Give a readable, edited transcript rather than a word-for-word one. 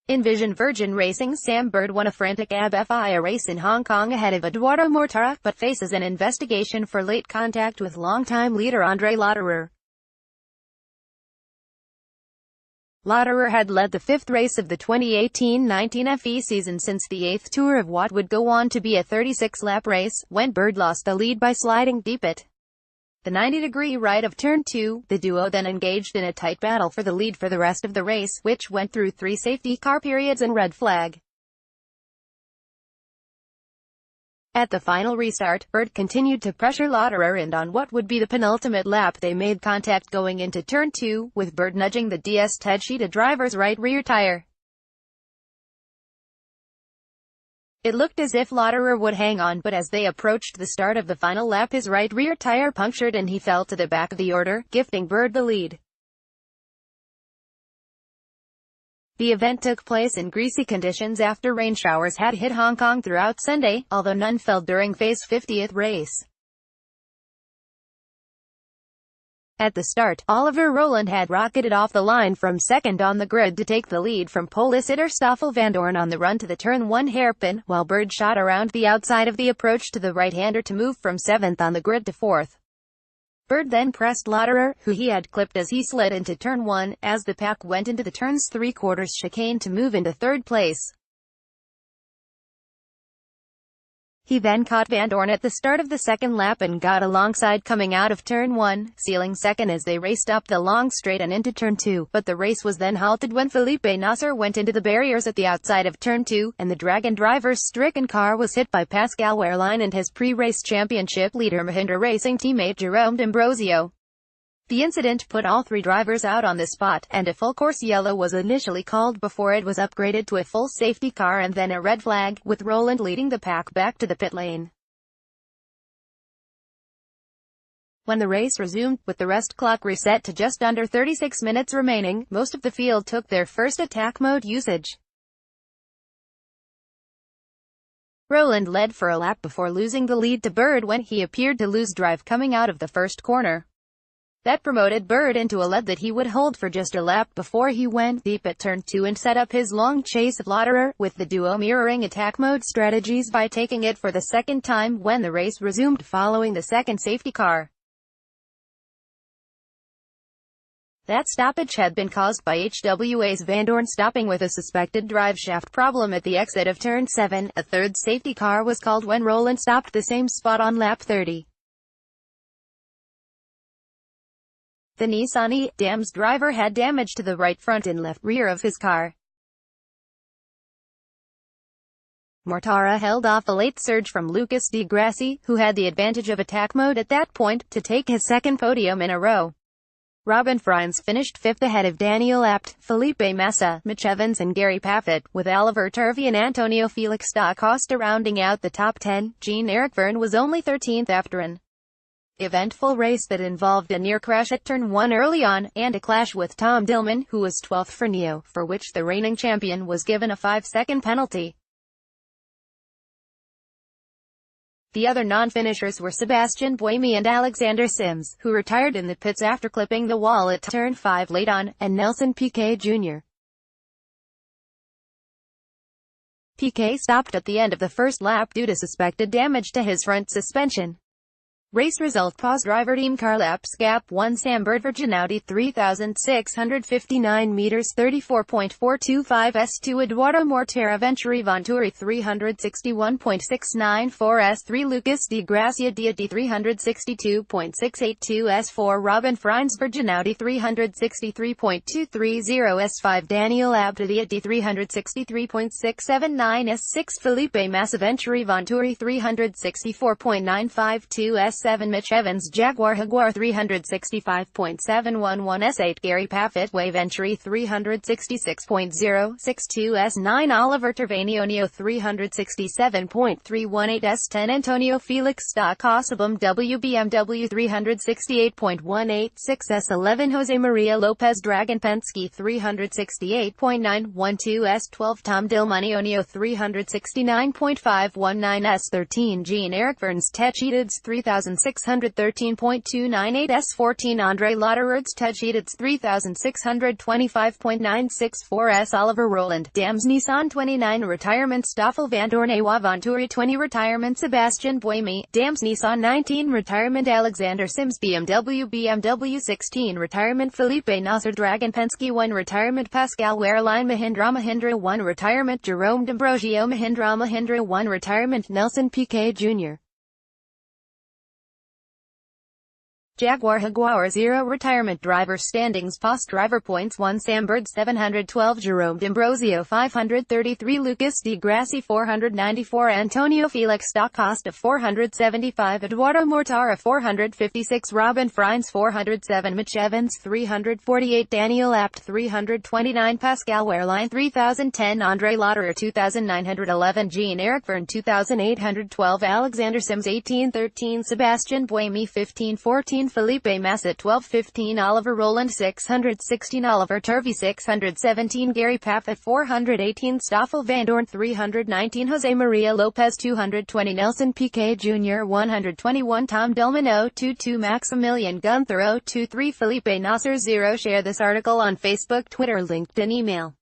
Envision Virgin Racing's Sam Bird won a frantic ABB FIA race in Hong Kong ahead of Edoardo Mortara, but faces an investigation for late contact with longtime leader Lotterer. Lotterer had led the fifth race of the 2018-19 FE season since the eighth tour of what would go on to be a 36-lap race, when Bird lost the lead by sliding deep at the 90-degree right of turn 2, the duo then engaged in a tight battle for the lead for the rest of the race, which went through 3 safety car periods and red flag. At the final restart, Bird continued to pressure Lotterer, and on what would be the penultimate lap they made contact going into turn 2, with Bird nudging the DS-Ted Sheeta driver's right rear tire. It looked as if Lotterer would hang on, but as they approached the start of the final lap his right rear tire punctured and he fell to the back of the order, gifting Bird the lead. The event took place in greasy conditions after rain showers had hit Hong Kong throughout Sunday, although none fell during Fei's 50th race. At the start, Oliver Rowland had rocketed off the line from second on the grid to take the lead from pole sitter Stoffel Vandoorne on the run to the turn 1 hairpin, while Bird shot around the outside of the approach to the right-hander to move from 7th on the grid to 4th. Bird then pressed Lotterer, who he had clipped as he slid into turn 1, as the pack went into the turn's 3/4 chicane to move into 3rd place. He then caught Vandoorne at the start of the second lap and got alongside coming out of turn 1, sealing second as they raced up the long straight and into turn 2, but the race was then halted when Felipe Nasser went into the barriers at the outside of turn 2, and the Dragon driver's stricken car was hit by Pascal Wehrlein and his pre-race championship leader Mahindra Racing teammate Jerome D'Ambrosio. The incident put all 3 drivers out on the spot, and a full-course yellow was initially called before it was upgraded to a full safety car and then a red flag, with Rowland leading the pack back to the pit lane. When the race resumed, with the rest clock reset to just under 36 minutes remaining, most of the field took their first attack mode usage. Rowland led for a lap before losing the lead to Bird when he appeared to lose drive coming out of the first corner. That promoted Bird into a lead that he would hold for just a lap before he went deep at turn 2 and set up his long chase of Lotterer, with the duo mirroring attack mode strategies by taking it for the second time when the race resumed following the second safety car. That stoppage had been caused by HWA's Vandoorne stopping with a suspected driveshaft problem at the exit of turn 7. A third safety car was called when Rowland stopped the same spot on lap 30. The Nissan E-Dams driver had damage to the right front and left rear of his car. Mortara held off a late surge from Lucas Di Grassi, who had the advantage of attack mode at that point, to take his second podium in a row. Robin Frijns finished 5th ahead of Daniel Abt, Felipe Massa, Mitch Evans and Gary Paffett, with Oliver Turvey and Antonio Felix da Costa rounding out the top 10. Jean-Eric Vergne was only 13th after an eventful race that involved a near crash at turn 1 early on, and a clash with Tom Dillman, who was 12th for Neo, for which the reigning champion was given a 5-second penalty. The other non-finishers were Sebastian Buemi and Alexander Sims, who retired in the pits after clipping the wall at turn 5 late on, and Nelson Piquet Jr. Piquet stopped at the end of the first lap due to suspected damage to his front suspension. Race result: pause driver team car laps gap 1 Sam Bird Virgin Audi 3,659 meters 34.425 S2 Edoardo Mortara Venturi Venturi 361.694 S3 Lucas Di Grassi Dia D 362.682 S4 Robin Frijns Virgin Audi 363.230 S5 Daniel Abt Dia D 363.679 S6 Felipe Massa Venturi Venturi 364.952 S7 Mitch Evans Jaguar 365.711 S8 Gary Paffett Way Venturi 366.062 S9 Oliver Turvey 367.318 S10 Antonio Felix da Costa BMW 368.186 S11 Jose Maria Lopez Dragon Penske 368.912 S12 Tom Dillman 369.519 S13 Jean-Eric Vergne Ted Sheeta 3,000 3613.298 S14 Andre Lotterer Touch It's 3625.964 S Oliver Roland Dams Nissan 29 Retirement Stoffel Van Dorn Awa Venturi 20 Retirement Sebastian Buemi Dams Nissan 19 Retirement Alexander Sims BMW 16 Retirement Felipe Nasser Dragon Penske 1 Retirement Pascal Wehrlein Mahindra 1 Retirement Jerome D'Ambrosio Mahindra 1 Retirement Nelson Piquet Jr. Jaguar 0 Retirement Driver Standings Post Driver Points 1 Sam Bird 712 Jerome D'Ambrosio 533 Lucas Di Grassi 494 Antonio Felix Da Costa 475 Edoardo Mortara 456 Robin Frines 407 Mitch Evans 348 Daniel Apt 329 Pascal Wehrlein 3010 Andre Lotterer 2911 Jean-Eric Verne 2812 Alexander Sims 1813 Sebastian Buemi 1514 Felipe Massa 1215 Oliver Roland 616 Oliver Turvey 617 Gary Paff at 418 Stoffel Van Dorn 319 Jose Maria Lopez 220 Nelson Piquet Jr. 121 Tom Delman 022 Maximilian Gunther 023 Felipe Nasser 0 Share this article on Facebook, Twitter, LinkedIn, email